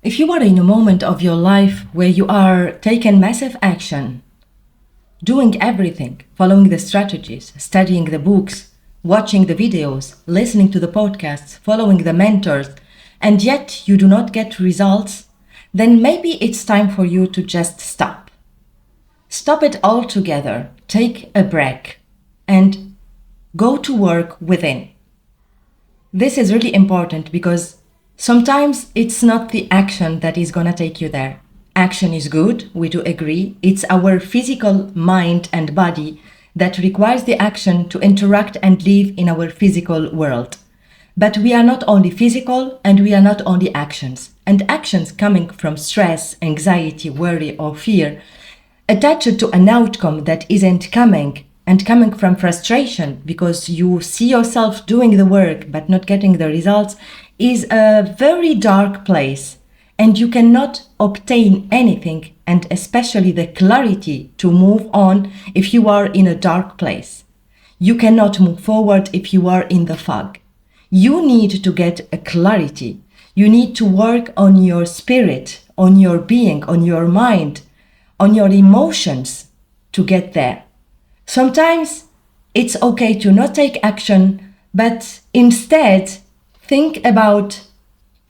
If you are in a moment of your life where you are taking massive action, doing everything, following the strategies, studying the books, watching the videos, listening to the podcasts, following the mentors, and yet you do not get results, then maybe it's time for you to just stop. Stop it altogether, take a break, and go to work within. This is really important because sometimes it's not the action that is gonna take you there. Action is good, we do agree. It's our physical mind and body that requires the action to interact and live in our physical world. But we are not only physical and we are not only actions. And actions coming from stress, anxiety, worry, or fear, attached to an outcome that isn't coming, and coming from frustration because you see yourself doing the work but not getting the results, is a very dark place. And you cannot obtain anything, and especially the clarity to move on if you are in a dark place. You cannot move forward if you are in the fog. You need to get a clarity. You need to work on your spirit, on your being, on your mind, on your emotions to get there. Sometimes it's okay to not take action, but instead think about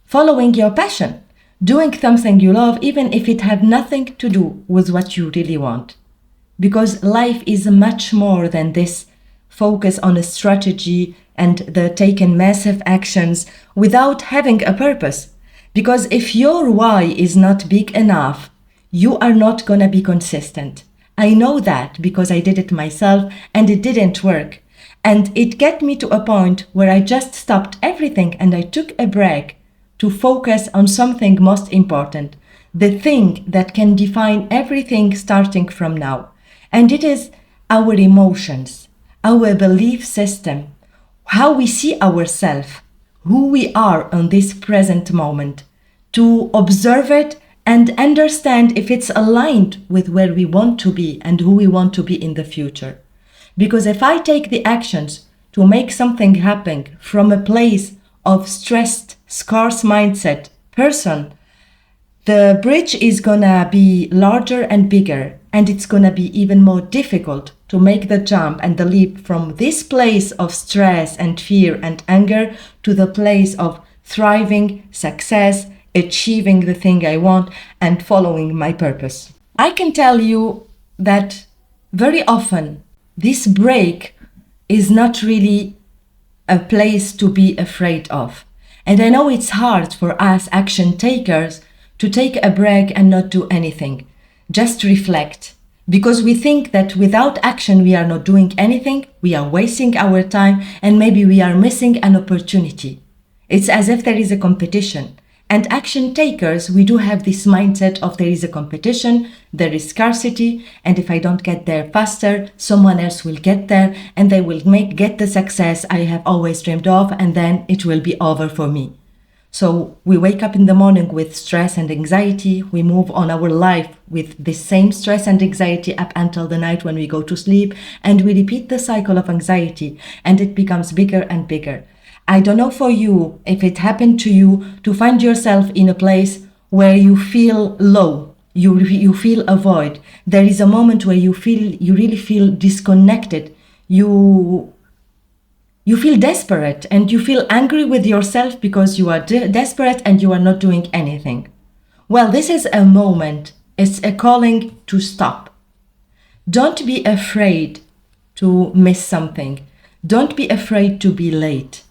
following your passion, doing something you love, even if it had nothing to do with what you really want. Because life is much more than this focus on a strategy and the taking massive actions without having a purpose. Because if your why is not big enough, you are not gonna be consistent. I know that because I did it myself and it didn't work. And it got me to a point where I just stopped everything and I took a break to focus on something most important, the thing that can define everything starting from now. And it is our emotions, our belief system, how we see ourselves, who we are on this present moment, to observe it and understand if it's aligned with where we want to be and who we want to be in the future. Because if I take the actions to make something happen from a place of stressed, scarce mindset person, the bridge is gonna be larger and bigger, and it's gonna be even more difficult to make the jump and the leap from this place of stress and fear and anger to the place of thriving, success, achieving the thing I want, and following my purpose. I can tell you that very often this break is not really a place to be afraid of. And I know it's hard for us action takers to take a break and not do anything. Just reflect. Because we think that without action we are not doing anything, we are wasting our time, and maybe we are missing an opportunity. It's as if there is a competition. And action takers, we do have this mindset of there is a competition, there is scarcity, and if I don't get there faster, someone else will get there and they will get the success I have always dreamed of, and then it will be over for me. So we wake up in the morning with stress and anxiety, we move on our life with the same stress and anxiety up until the night when we go to sleep, and we repeat the cycle of anxiety, and it becomes bigger and bigger. I don't know for you if it happened to you to find yourself in a place where you feel low, you feel a void. There is a moment where you really feel disconnected. You feel desperate and you feel angry with yourself because you are desperate and you are not doing anything. Well, this is a moment. It's a calling to stop. Don't be afraid to miss something. Don't be afraid to be late.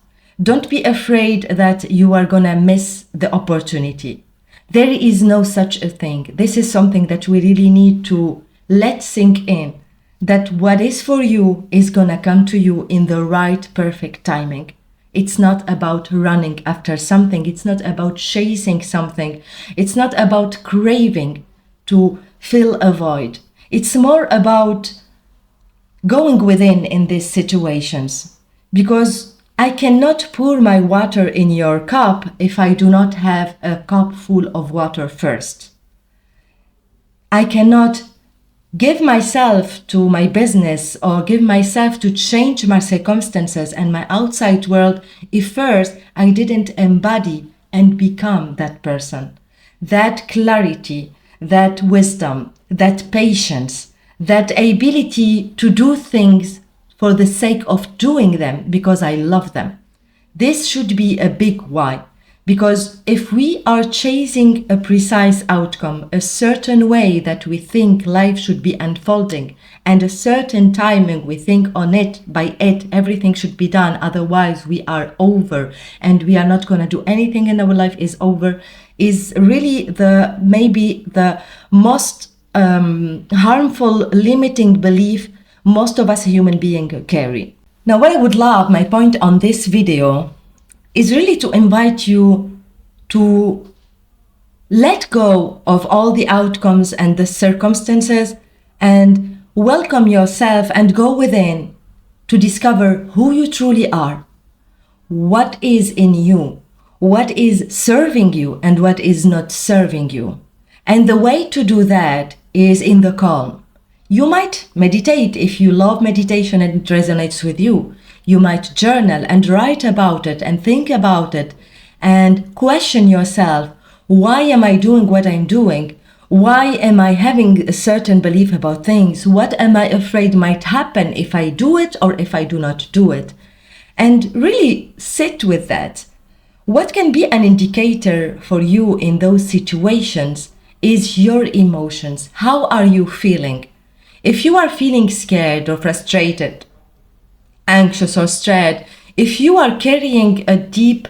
Don't be afraid that you are gonna miss the opportunity. There is no such a thing. This is something that we really need to let sink in, that what is for you is gonna come to you in the right, perfect timing. It's not about running after something. It's not about chasing something. It's not about craving to fill a void. It's more about going within in these situations, because I cannot pour my water in your cup if I do not have a cup full of water first. I cannot give myself to my business or give myself to change my circumstances and my outside world if first I didn't embody and become that person. that clarity, that wisdom, that patience, that ability to do things for the sake of doing them because I love them. This should be a big why. Because if we are chasing a precise outcome, a certain way that we think life should be unfolding, and a certain timing we think on it, by it, everything should be done, otherwise we are over and we are not going to do anything in our life is over, is really maybe the most harmful limiting belief most of us human beings carry. Now, what I would love, my point on this video, is really to invite you to let go of all the outcomes and the circumstances and welcome yourself and go within to discover who you truly are, what is in you, what is serving you and what is not serving you. And the way to do that is in the calm. You might meditate if you love meditation and it resonates with you. You might journal and write about it and think about it and question yourself, why am I doing what I'm doing? Why am I having a certain belief about things? What am I afraid might happen if I do it or if I do not do it? And really sit with that. What can be an indicator for you in those situations is your emotions. How are you feeling? If you are feeling scared or frustrated, anxious or stressed, if you are carrying a deep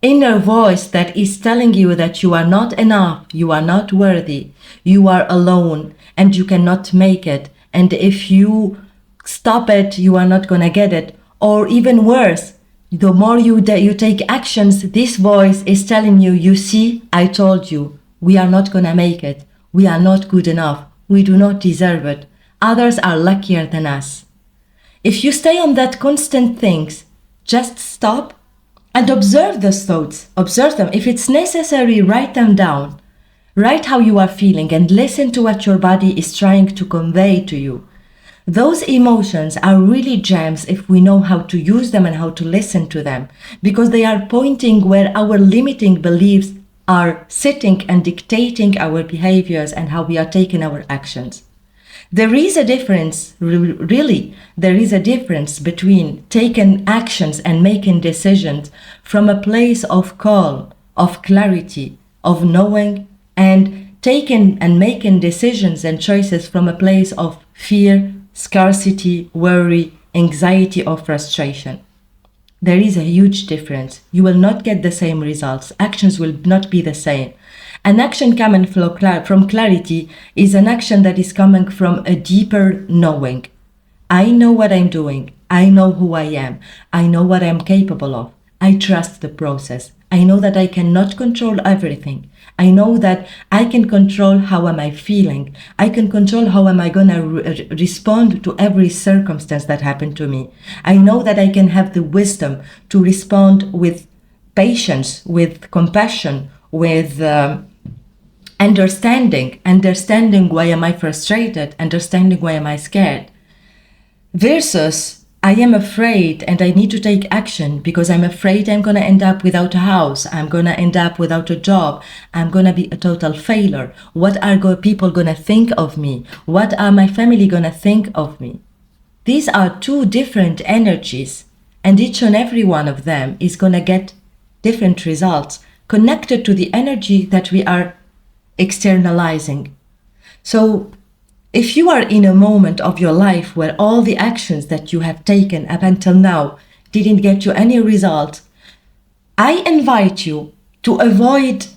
inner voice that is telling you that you are not enough, you are not worthy, you are alone and you cannot make it, and if you stop it, you are not going to get it, or even worse, the more you take actions, this voice is telling you, you see, I told you, we are not going to make it, we are not good enough, we do not deserve it, others are luckier than us. If you stay on that constant things, just stop and observe those thoughts. Observe them. If it's necessary, write them down. Write how you are feeling and listen to what your body is trying to convey to you. Those emotions are really gems if we know how to use them and how to listen to them, because they are pointing where our limiting beliefs are sitting and dictating our behaviors and how we are taking our actions. There is a difference, really, there is a difference between taking actions and making decisions from a place of calm, of clarity, of knowing, and taking and making decisions and choices from a place of fear, scarcity, worry, anxiety, or frustration. There is a huge difference. You will not get the same results. Actions will not be the same. An action coming from clarity is an action that is coming from a deeper knowing. I know what I'm doing. I know who I am. I know what I'm capable of. I trust the process. I know that I cannot control everything. I know that I can control how am I feeling. I can control how am I going to respond to every circumstance that happened to me. I know that I can have the wisdom to respond with patience, with compassion, with understanding why am I frustrated, understanding why am I scared, versus I am afraid and I need to take action because I'm afraid I'm going to end up without a house, I'm going to end up without a job, I'm going to be a total failure. What are people going to think of me? What are my family going to think of me? These are two different energies, and each and every one of them is going to get different results connected to the energy that we are externalizing. So if you are in a moment of your life where all the actions that you have taken up until now didn't get you any result, I invite you to avoid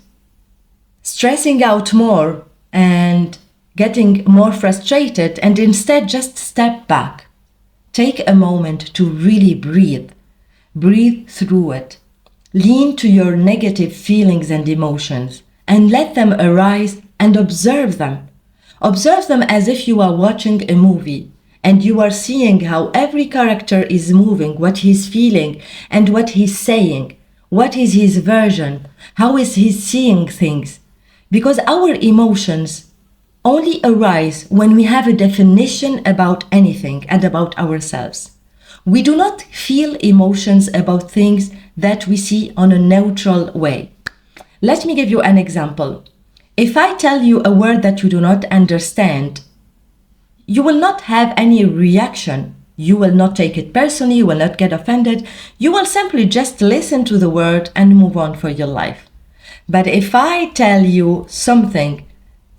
stressing out more and getting more frustrated, and instead just step back. Take a moment to really breathe. Breathe through it. Lean to your negative feelings and emotions and let them arise and observe them. Observe them as if you are watching a movie and you are seeing how every character is moving, what he's feeling and what he's saying, what is his version, how is he seeing things. Because our emotions only arise when we have a definition about anything and about ourselves. We do not feel emotions about things that we see on a neutral way. Let me give you an example. If I tell you a word that you do not understand, you will not have any reaction. You will not take it personally, you will not get offended. You will simply just listen to the word and move on for your life. But if I tell you something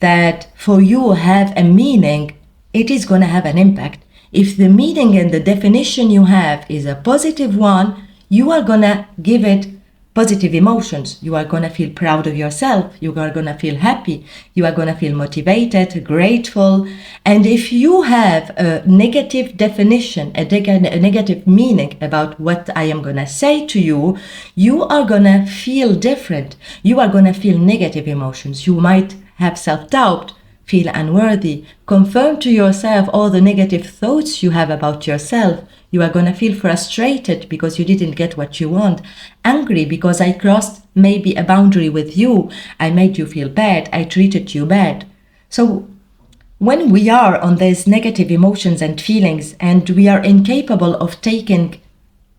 that for you have a meaning, it is going to have an impact. If the meaning and the definition you have is a positive one, you are going to give it positive emotions. You are going to feel proud of yourself. You are going to feel happy. You are going to feel motivated, grateful. And if you have a negative definition, a negative meaning about what I am going to say to you, you are going to feel different. You are going to feel negative emotions. You might have self-doubt, feel unworthy, confirm to yourself all the negative thoughts you have about yourself. You are going to feel frustrated because you didn't get what you want, angry because I crossed maybe a boundary with you, I made you feel bad, I treated you bad. So when we are on these negative emotions and feelings and we are incapable of taking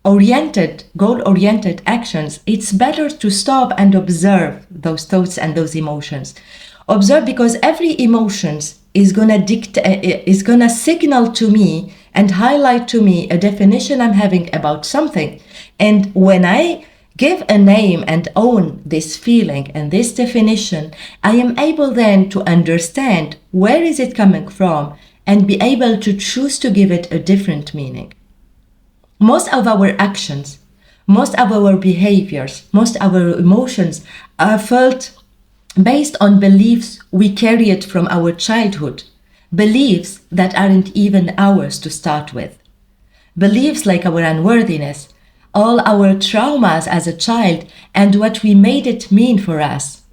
goal-oriented actions, it's better to stop and observe those thoughts and those emotions. Observe, because every emotions is gonna signal to me and highlight to me a definition I'm having about something. And when I give a name and own this feeling and this definition, I am able then to understand where is it coming from and be able to choose to give it a different meaning. Most of our actions, most of our behaviors, most of our emotions are felt based on beliefs we carried from our childhood, beliefs that aren't even ours to start with. Beliefs like our unworthiness, all our traumas as a child, and what we made it mean for us.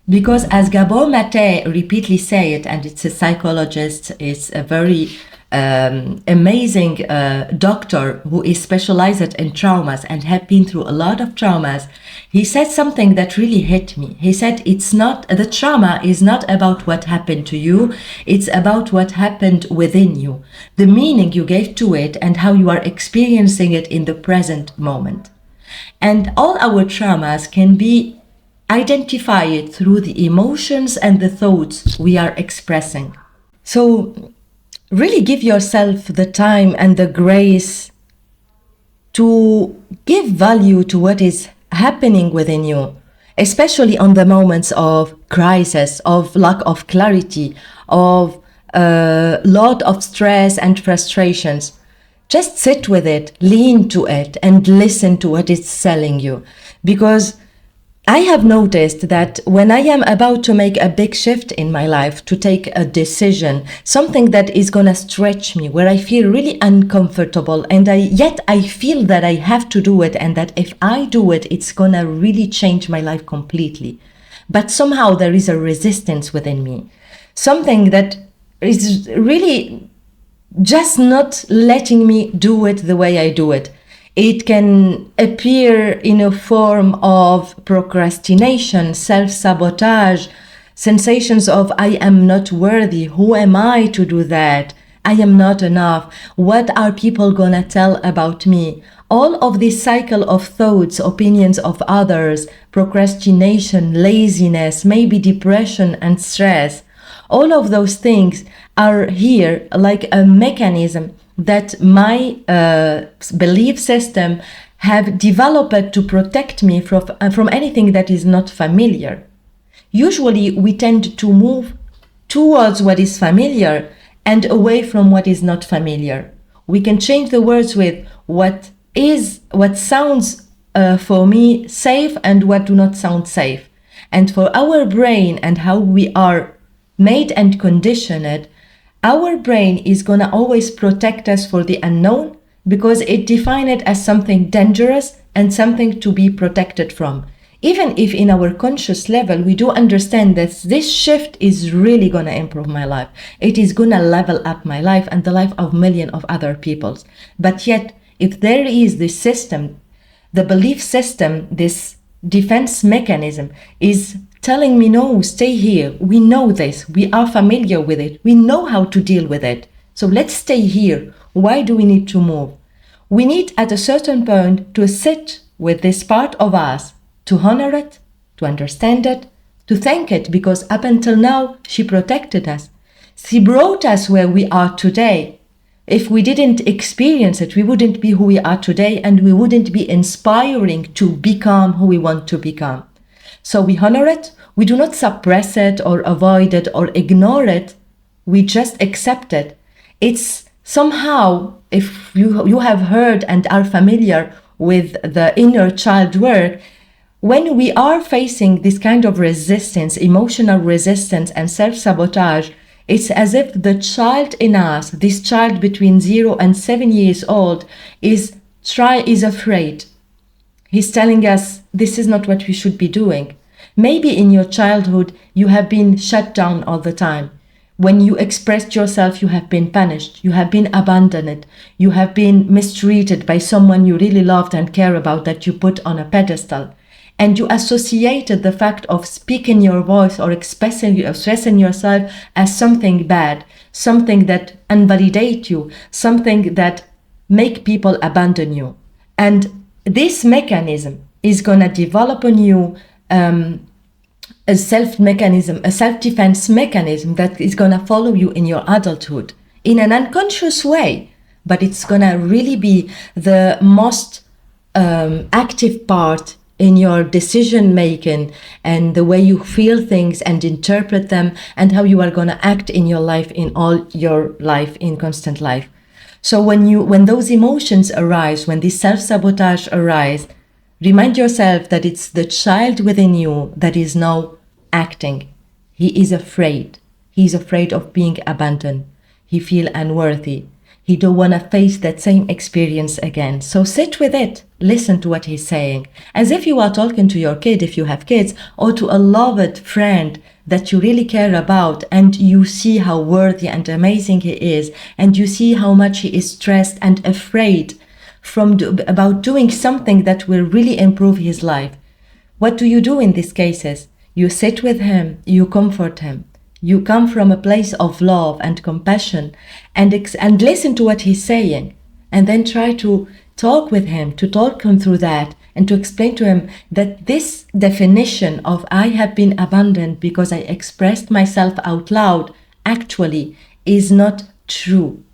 Because as Gabor Mate repeatedly said, and it's a psychologist, it's a very amazing doctor who is specialized in traumas and have been through a lot of traumas, he said something that really hit me. He said, the trauma is not about what happened to you, it's about what happened within you, the meaning you gave to it and how you are experiencing it in the present moment. And all our traumas can be identified through the emotions and the thoughts we are expressing. So really give yourself the time and the grace to give value to what is happening within you, especially on the moments of crisis, of lack of clarity, of a lot of stress and frustrations. Just sit with it, lean to it, and listen to what it's telling you. Because I have noticed that when I am about to make a big shift in my life, to take a decision, something that is going to stretch me, where I feel really uncomfortable, and yet I feel that I have to do it, and that if I do it, it's going to really change my life completely. But somehow there is a resistance within me, something that is really just not letting me do it the way I do it. It can appear in a form of procrastination, self-sabotage, sensations of I am not worthy, who am I to do that, I am not enough, what are people gonna tell about me? All of this cycle of thoughts, opinions of others, procrastination, laziness, maybe depression and stress, all of those things are here like a mechanism that my belief system have developed to protect me from anything that is not familiar. Usually we tend to move towards what is familiar and away from what is not familiar. We can change the words with what sounds for me safe and what do not sound safe. And for our brain and how we are made and conditioned, our brain is going to always protect us for the unknown because it defines it as something dangerous and something to be protected from. Even if in our conscious level, we do understand that this shift is really going to improve my life. It is going to level up my life and the life of millions of other people. But yet, if there is this system, the belief system, this defense mechanism is telling me, no, stay here. We know this. We are familiar with it. We know how to deal with it. So let's stay here. Why do we need to move? We need at a certain point to sit with this part of us, to honor it, to understand it, to thank it, because up until now, she protected us. She brought us where we are today. If we didn't experience it, we wouldn't be who we are today, and we wouldn't be inspiring to become who we want to become. So we honor it. We do not suppress it or avoid it or ignore it. We just accept it. It's somehow, if you have heard and are familiar with the inner child work, when we are facing this kind of resistance, emotional resistance and self-sabotage, it's as if the child in us, this child between 0 and 7 years old, is afraid. He's telling us this is not what we should be doing. Maybe in your childhood, you have been shut down all the time. When you expressed yourself, you have been punished, you have been abandoned, you have been mistreated by someone you really loved and care about that you put on a pedestal. And you associated the fact of speaking your voice or expressing yourself as something bad, something that invalidates you, something that make people abandon you. And this mechanism is going to develop on you a self-defense mechanism that is going to follow you in your adulthood in an unconscious way, but it's going to really be the most active part in your decision making and the way you feel things and interpret them, and how you are going to act in your life, in all your life, in constant life. So when those emotions arise, when this self-sabotage arise, remind yourself that it's the child within you that is now acting. He is afraid. He's afraid of being abandoned. He feels unworthy. He don't want to face that same experience again. So sit with it. Listen to what he's saying. As if you are talking to your kid, if you have kids, or to a loved friend that you really care about, and you see how worthy and amazing he is, and you see how much he is stressed and afraid about doing something that will really improve his life. What do you do in these cases? You sit with him, you comfort him. You come from a place of love and compassion, and listen to what he's saying, and then try to talk with him, to talk him through that, and to explain to him that this definition of I have been abandoned because I expressed myself out loud actually is not true.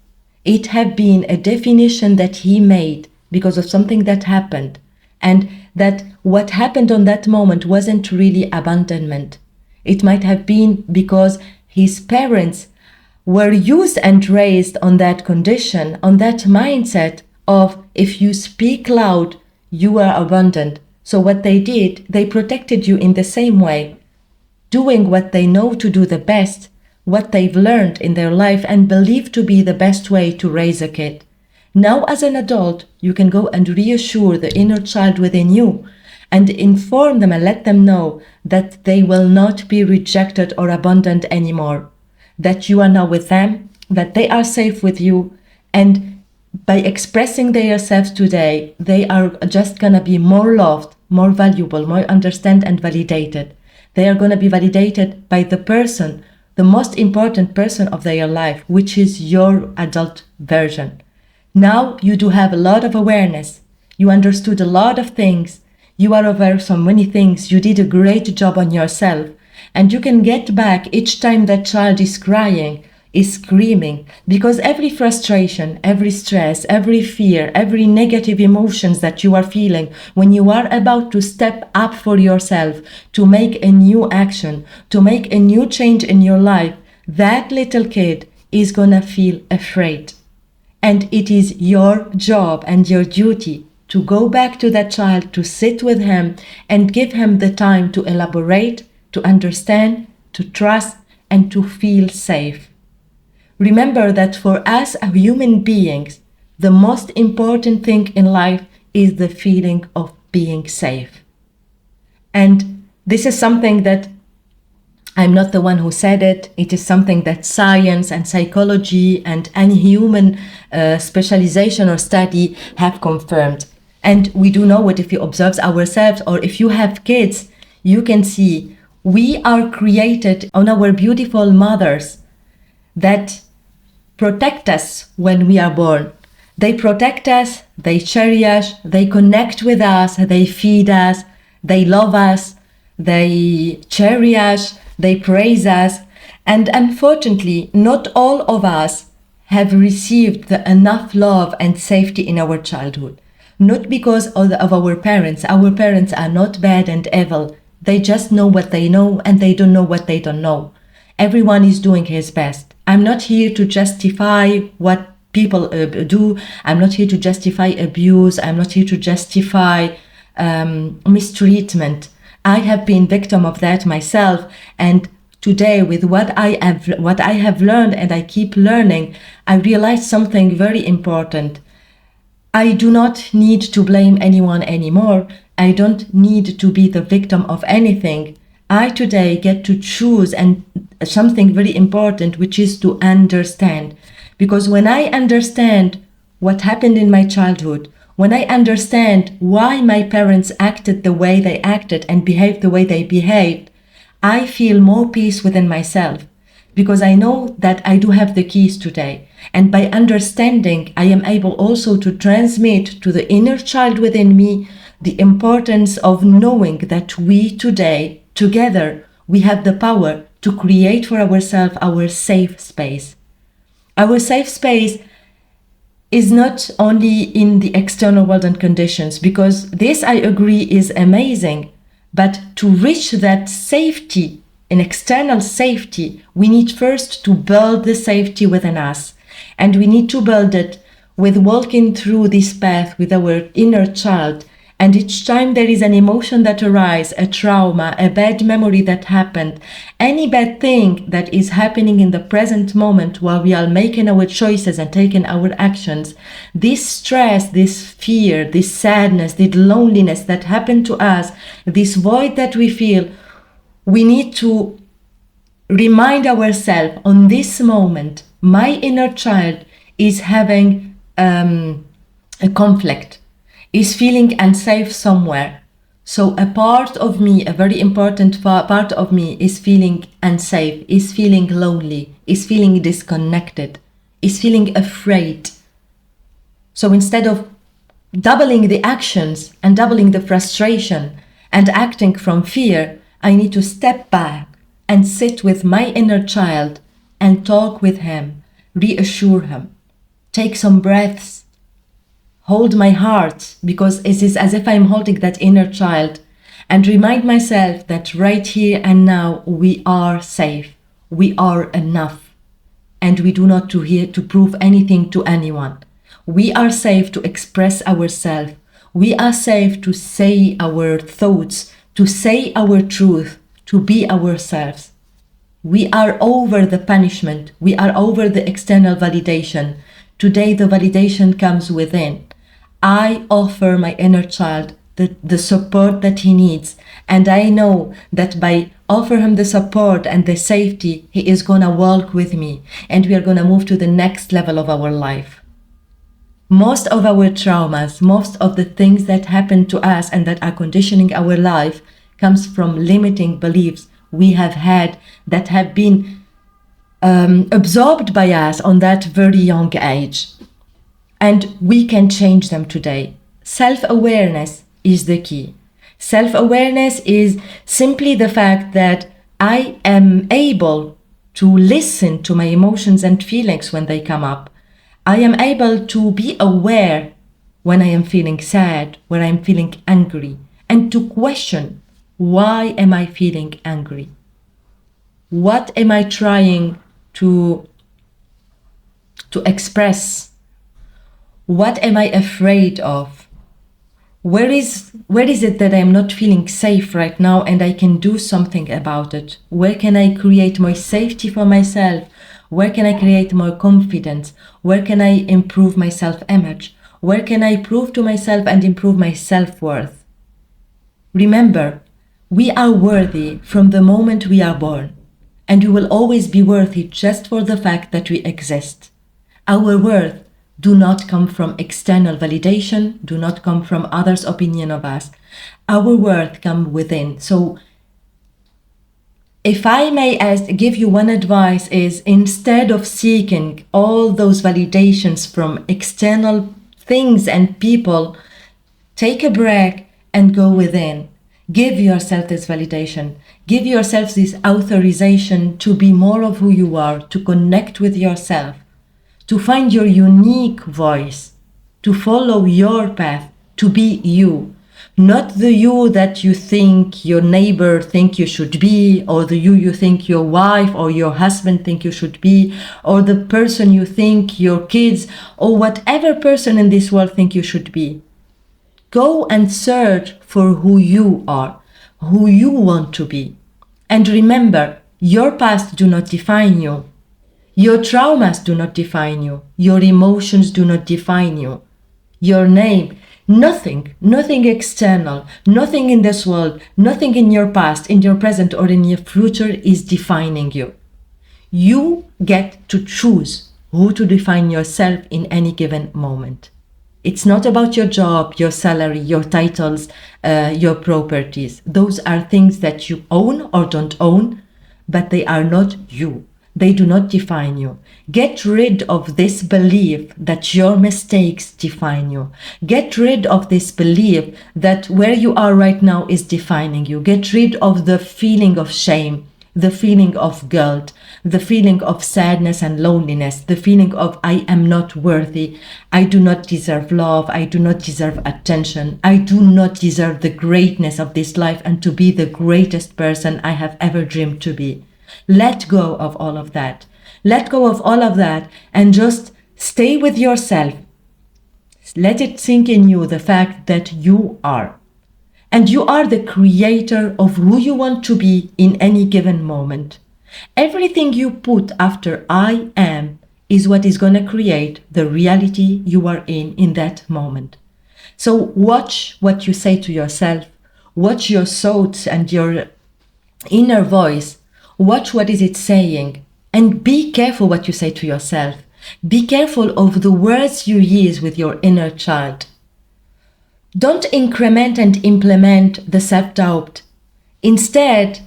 It had been a definition that he made because of something that happened, and that what happened on that moment wasn't really abandonment. It might have been because his parents were used and raised on that condition, on that mindset of if you speak loud, you are abandoned. So what they did, they protected you in the same way, doing what they know to do the best, what they've learned in their life and believe to be the best way to raise a kid. Now as an adult, you can go and reassure the inner child within you and inform them and let them know that they will not be rejected or abandoned anymore, that you are now with them, that they are safe with you, and by expressing themselves today, they are just going to be more loved, more valuable, more understood and validated. They are going to be validated by the person, the most important person of their life, which is your adult version. Now you do have a lot of awareness. You understood a lot of things. You are aware of so many things. You did a great job on yourself. And you can get back each time that child is crying, is screaming, because every frustration, every stress, every fear, every negative emotions that you are feeling when you are about to step up for yourself, to make a new action, to make a new change in your life, that little kid is gonna feel afraid. And it is your job and your duty to go back to that child, to sit with him and give him the time to elaborate, to understand, to trust, and to feel safe. Remember that for us as human beings, the most important thing in life is the feeling of being safe. And this is something that I'm not the one who said it. It is something that science and psychology and any human specialization or study have confirmed. And we do know it if you observe ourselves, or if you have kids, you can see we are created on our beautiful mothers that protect us when we are born. They protect us, they cherish us, they connect with us, they feed us, they love us, they cherish us, they praise us. And unfortunately, not all of us have received enough love and safety in our childhood. Not because of our parents. Our parents are not bad and evil. They just know what they know and they don't know what they don't know. Everyone is doing his best. I'm not here to justify what people do. I'm not here to justify abuse. I'm not here to justify mistreatment. I have been victim of that myself, and today, with what I have learned and I keep learning, I realized something very important. I do not need to blame anyone anymore. I don't need to be the victim of anything. I today get to choose, and something very important, which is to understand. Because when I understand what happened in my childhood, when I understand why my parents acted the way they acted and behaved the way they behaved, I feel more peace within myself, because I know that I do have the keys today. And by understanding, I am able also to transmit to the inner child within me the importance of knowing that we today, together, we have the power to create for ourselves our safe space. Our safe space is not only in the external world and conditions, because this, I agree, is amazing. But to reach that safety, an external safety, we need first to build the safety within us. And we need to build it with walking through this path with our inner child. And each time there is an emotion that arises, a trauma, a bad memory that happened, any bad thing that is happening in the present moment while we are making our choices and taking our actions, this stress, this fear, this sadness, this loneliness that happened to us, this void that we feel, we need to remind ourselves on this moment, my inner child is having a conflict, is feeling unsafe somewhere. So a part of me, a very important part of me, is feeling unsafe, is feeling lonely, is feeling disconnected, is feeling afraid. So instead of doubling the actions and doubling the frustration and acting from fear, I need to step back and sit with my inner child and talk with him, reassure him, take some breaths, hold my heart, because it is as if I'm holding that inner child, and remind myself that right here and now we are safe, we are enough, and we do not here to prove anything to anyone. We are safe to express ourselves. We are safe to say our thoughts, to say our truth, to be ourselves. We are over the punishment. We are over the external validation. Today the validation comes within. I offer my inner child the support that he needs. And I know that by offer him the support and the safety, he is going to walk with me. And we are going to move to the next level of our life. Most of our traumas, most of the things that happen to us and that are conditioning our life comes from limiting beliefs we have had that have been absorbed by us on that very young age. And we can change them today. Self-awareness is the key. Self-awareness is simply the fact that I am able to listen to my emotions and feelings when they come up. I am able to be aware when I am feeling sad, when I am feeling angry, and to question, why am I feeling angry? What am I trying to express? What am I afraid of? Where is it that I'm not feeling safe right now and I can do something about it? Where can I create more safety for myself? Where can I create more confidence? Where can I improve my self-image? Where can I prove to myself and improve my self-worth? Remember, we are worthy from the moment we are born, and we will always be worthy just for the fact that we exist. Our worth do not come from external validation, do not come from others' opinion of us. Our worth comes within. So if I may give you one advice is, instead of seeking all those validations from external things and people, take a break and go within. Give yourself this validation. Give yourself this authorization to be more of who you are, to connect with yourself, to find your unique voice, to follow your path, to be you. Not the you that you think your neighbor think you should be, or the you think your wife or your husband think you should be, or the person you think your kids or whatever person in this world think you should be. Go and search for who you are, who you want to be. And remember, your past do not define you. Your traumas do not define you. Your emotions do not define you. Your name, nothing external, nothing in this world, nothing in your past, in your present, or in your future is defining you. You get to choose who to define yourself in any given moment. It's not about your job, your salary, your titles, your properties. Those are things that you own or don't own, but they are not you. They do not define you. Get rid of this belief that your mistakes define you. Get rid of this belief that where you are right now is defining you. Get rid of the feeling of shame, the feeling of guilt, the feeling of sadness and loneliness, the feeling of I am not worthy, I do not deserve love, I do not deserve attention, I do not deserve the greatness of this life and to be the greatest person I have ever dreamed to be. Let go of all of that. Let go of all of that and just stay with yourself. Let it sink in you the fact that you are. And you are the creator of who you want to be in any given moment. Everything you put after I am is what is going to create the reality you are in that moment. So watch what you say to yourself. Watch your thoughts and your inner voice. Watch what is it saying. And be careful what you say to yourself. Be careful of the words you use with your inner child. Don't increment and implement the self-doubt. Instead,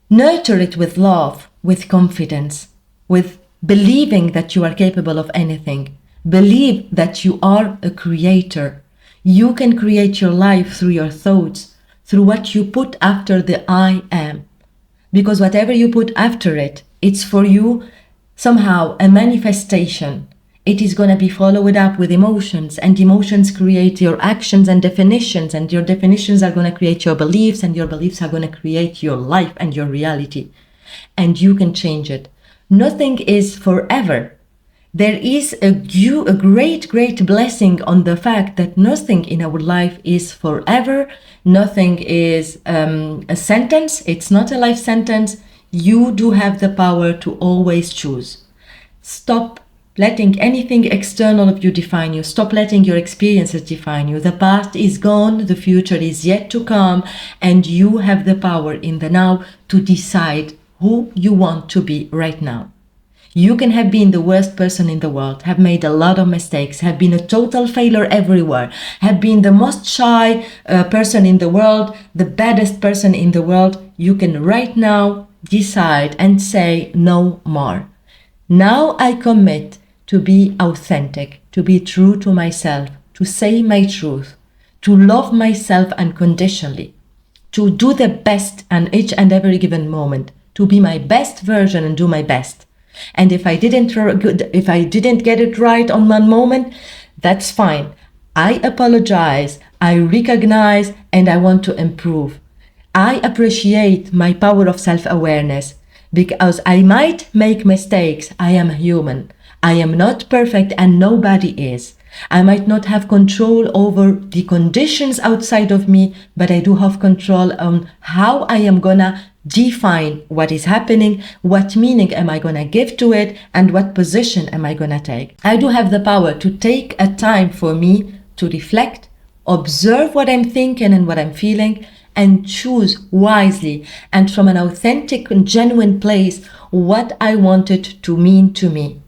nurture it with love, with confidence, with believing that you are capable of anything. Believe that you are a creator. You can create your life through your thoughts, through what you put after the I am. Because whatever you put after it, it's for you somehow a manifestation. It is going to be followed up with emotions, and emotions create your actions and definitions, and your definitions are going to create your beliefs, and your beliefs are going to create your life and your reality. And you can change it. Nothing is forever. There is a great blessing on the fact that nothing in our life is forever. Nothing is a sentence. It's not a life sentence. You do have the power to always choose. Stop letting anything external of you define you. Stop letting your experiences define you. The past is gone, the future is yet to come, and you have the power in the now to decide who you want to be right now. You can have been the worst person in the world, have made a lot of mistakes, have been a total failure everywhere, have been the most shy person in the world, the baddest person in the world. You can right now decide and say no more. Now I commit to be authentic, to be true to myself, to say my truth, to love myself unconditionally, to do the best in each and every given moment, to be my best version and do my best. And if I didn't get it right on one moment, that's fine. I apologize, I recognize, and I want to improve. I appreciate my power of self-awareness because I might make mistakes. I am human. I am not perfect and nobody is. I might not have control over the conditions outside of me, but I do have control on how I am gonna define what is happening, what meaning am I gonna give to it, and what position am I gonna take. I do have the power to take a time for me to reflect, observe what I'm thinking and what I'm feeling, and choose wisely and from an authentic and genuine place what I want it to mean to me.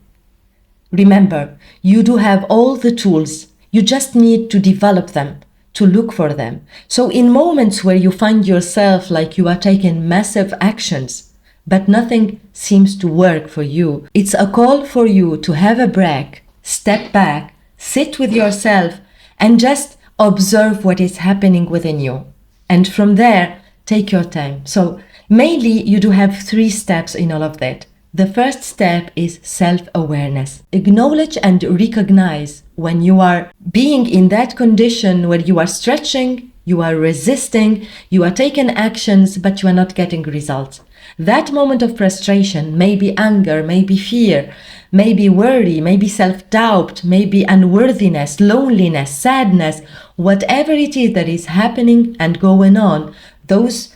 Remember, you do have all the tools. You just need to develop them, to look for them. So in moments where you find yourself like you are taking massive actions, but nothing seems to work for you, it's a call for you to have a break, step back, sit with yourself, and just observe what is happening within you. And from there, take your time. So mainly you do have 3 steps in all of that. The first step is self-awareness. Acknowledge and recognize when you are being in that condition where you are stretching, you are resisting, you are taking actions, but you are not getting results. That moment of frustration, maybe anger, maybe fear, maybe worry, maybe self-doubt, maybe unworthiness, loneliness, sadness, whatever it is that is happening and going on, this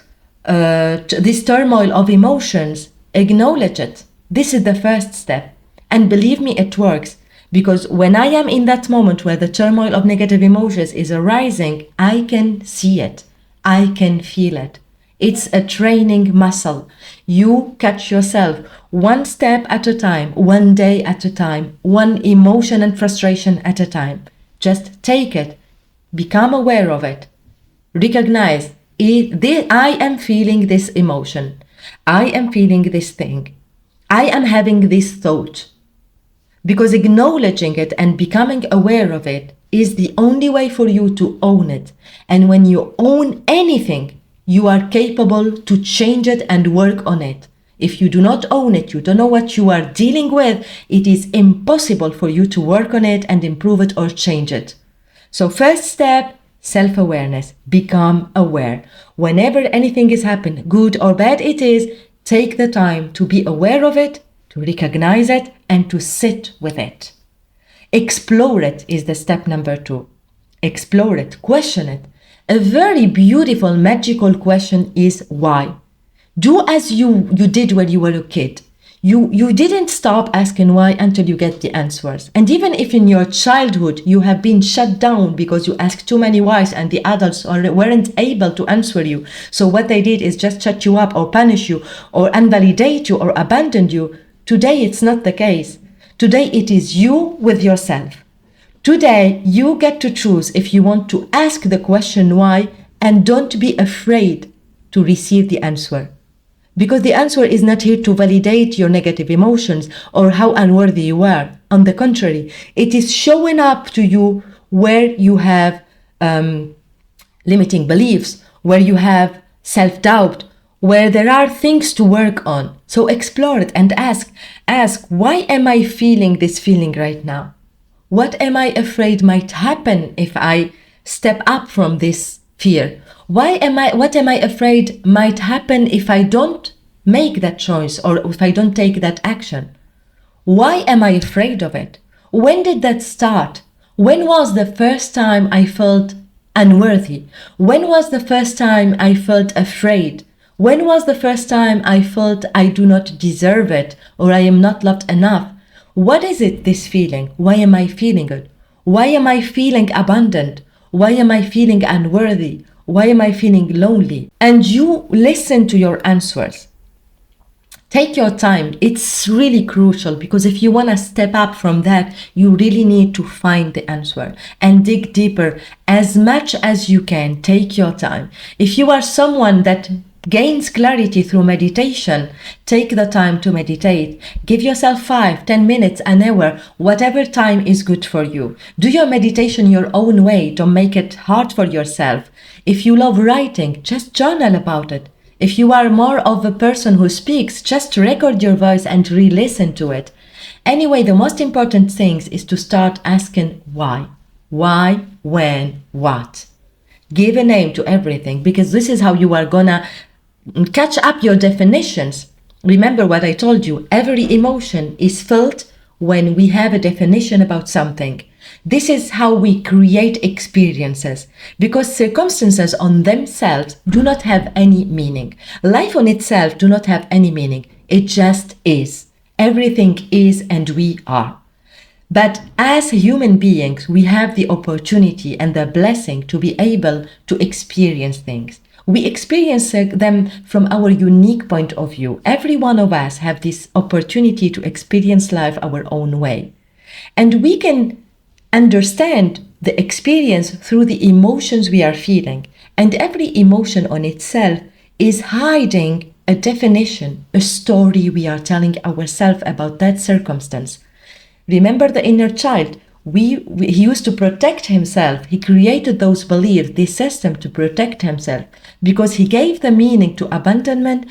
turmoil of emotions, acknowledge it. This is the first step. And believe me, it works. Because when I am in that moment where the turmoil of negative emotions is arising, I can see it. I can feel it. It's a training muscle. You catch yourself one step at a time, one day at a time, one emotion and frustration at a time. Just take it. Become aware of it. Recognize, I am feeling this emotion. I am feeling this thing. I am having this thought. Because acknowledging it and becoming aware of it is the only way for you to own it. And when you own anything, you are capable to change it and work on it. If you do not own it, you don't know what you are dealing with, it is impossible for you to work on it and improve it or change it. So first step, self-awareness. Become aware. Whenever anything is happening, good or bad it is, take the time to be aware of it, to recognize it, and to sit with it. Explore it is the step number 2. Explore it, question it. A very beautiful, magical question is why. Do as you did when you were a kid. You didn't stop asking why until you get the answers. And even if in your childhood you have been shut down because you asked too many whys and the adults weren't able to answer you, so what they did is just shut you up or punish you or invalidate you or abandon you, today it's not the case. Today it is you with yourself. Today you get to choose if you want to ask the question why, and don't be afraid to receive the answer. Because the answer is not here to validate your negative emotions or how unworthy you are. On the contrary, it is showing up to you where you have limiting beliefs, where you have self-doubt, where there are things to work on. So explore it and ask, why am I feeling this feeling right now? What am I afraid might happen if I step up from this fear? What am I afraid might happen if I don't make that choice or if I don't take that action? Why am I afraid of it? When did that start? When was the first time I felt unworthy? When was the first time I felt afraid? When was the first time I felt I do not deserve it or I am not loved enough? What is it, this feeling? Why am I feeling it? Why am I feeling abandoned? Why am I feeling unworthy? Why am I feeling lonely? And you listen to your answers. Take your time. It's really crucial because if you want to step up from that, you really need to find the answer and dig deeper as much as you can. Take your time. If you are someone that gains clarity through meditation, take the time to meditate. Give yourself 5, 10 minutes, an hour, whatever time is good for you. Do your meditation your own way. Don't make it hard for yourself. If you love writing, just journal about it. If you are more of a person who speaks, just record your voice and re-listen to it. Anyway, the most important thing is to start asking why. Why, when, what. Give a name to everything because this is how you are gonna catch up your definitions. Remember what I told you, every emotion is felt when we have a definition about something. This is how we create experiences because circumstances on themselves do not have any meaning. Life on itself do not have any meaning. It just is. Everything is and we are. But as human beings, we have the opportunity and the blessing to be able to experience things. We experience them from our unique point of view. Every one of us have this opportunity to experience life our own way. And we can understand the experience through the emotions we are feeling. And every emotion on itself is hiding a definition, a story we are telling ourselves about that circumstance. Remember the inner child. he used to protect himself. He created those beliefs, this system to protect himself, because he gave the meaning to abandonment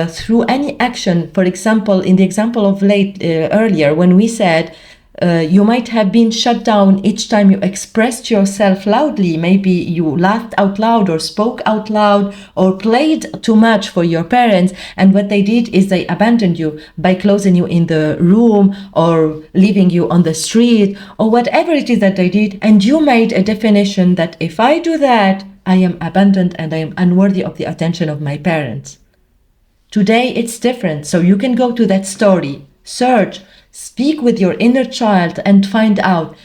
through any action. For example, in the example of earlier, when we said you might have been shut down each time you expressed yourself loudly. Maybe you laughed out loud or spoke out loud or played too much for your parents. And what they did is they abandoned you by closing you in the room or leaving you on the street or whatever it is that they did. And you made a definition that if I do that, I am abandoned and I am unworthy of the attention of my parents. Today, it's different. So you can go to that story, search, speak with your inner child and find out.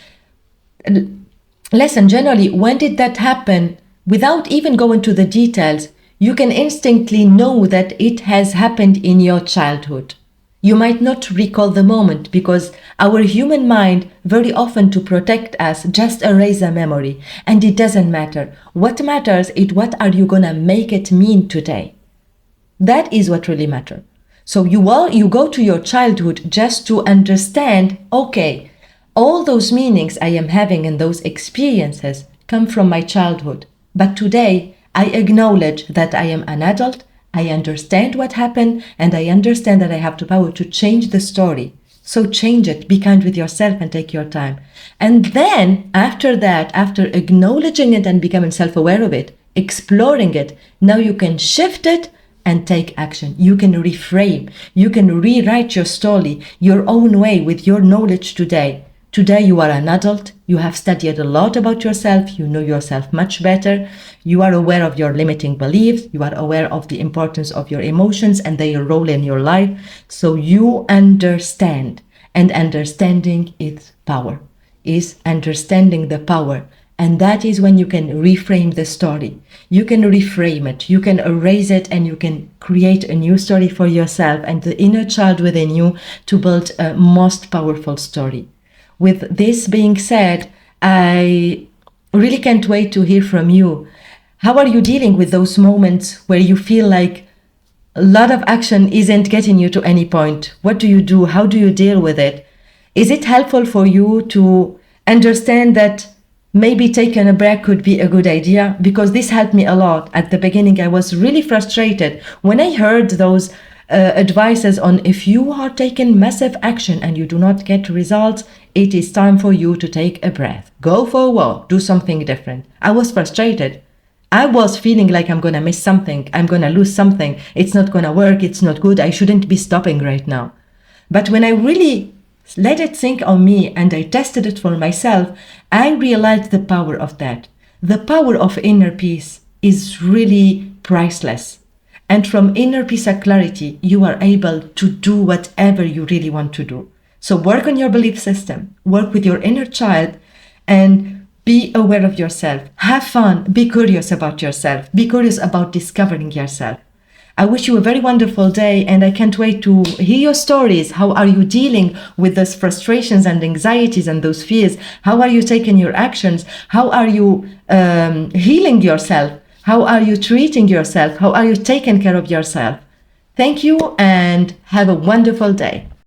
Listen, generally, when did that happen? Without even going to the details, you can instinctively know that it has happened in your childhood. You might not recall the moment because our human mind, very often to protect us, just erase a memory. And it doesn't matter. What matters is what are you gonna make it mean today? That is what really matters. So you go to your childhood just to understand, okay, all those meanings I am having and those experiences come from my childhood. But today, I acknowledge that I am an adult, I understand what happened, and I understand that I have the power to change the story. So change it, be kind with yourself and take your time. And then, after that, after acknowledging it and becoming self-aware of it, exploring it, now you can shift it and take action. You can reframe. You can rewrite your story your own way with your knowledge today. Today you are an adult. You have studied a lot about yourself. You know yourself much better. You are aware of your limiting beliefs. You are aware of the importance of your emotions and their role in your life. So you understand. And understanding is power. Is understanding the power. And that is when you can reframe the story. You can reframe it, you can erase it, and you can create a new story for yourself and the inner child within you to build a most powerful story. With this being said, I really can't wait to hear from you. How are you dealing with those moments where you feel like a lot of action isn't getting you to any point? What do you do? How do you deal with it? Is it helpful for you to understand that maybe taking a break could be a good idea? Because this helped me a lot. At the beginning, I was really frustrated when I heard those advices on if you are taking massive action and you do not get results, it is time for you to take a breath. Go for a walk, do something different. I was frustrated. I was feeling like I'm going to miss something. I'm going to lose something. It's not going to work. It's not good. I shouldn't be stopping right now. But when I really let it sink on me and I tested it for myself, I realized the power of that. The power of inner peace is really priceless. And from inner peace and clarity, you are able to do whatever you really want to do. So work on your belief system, work with your inner child, and be aware of yourself. Have fun, be curious about yourself, be curious about discovering yourself. I wish you a very wonderful day, and I can't wait to hear your stories. How are you dealing with those frustrations and anxieties and those fears? How are you taking your actions? How are you healing yourself? How are you treating yourself? How are you taking care of yourself? Thank you and have a wonderful day.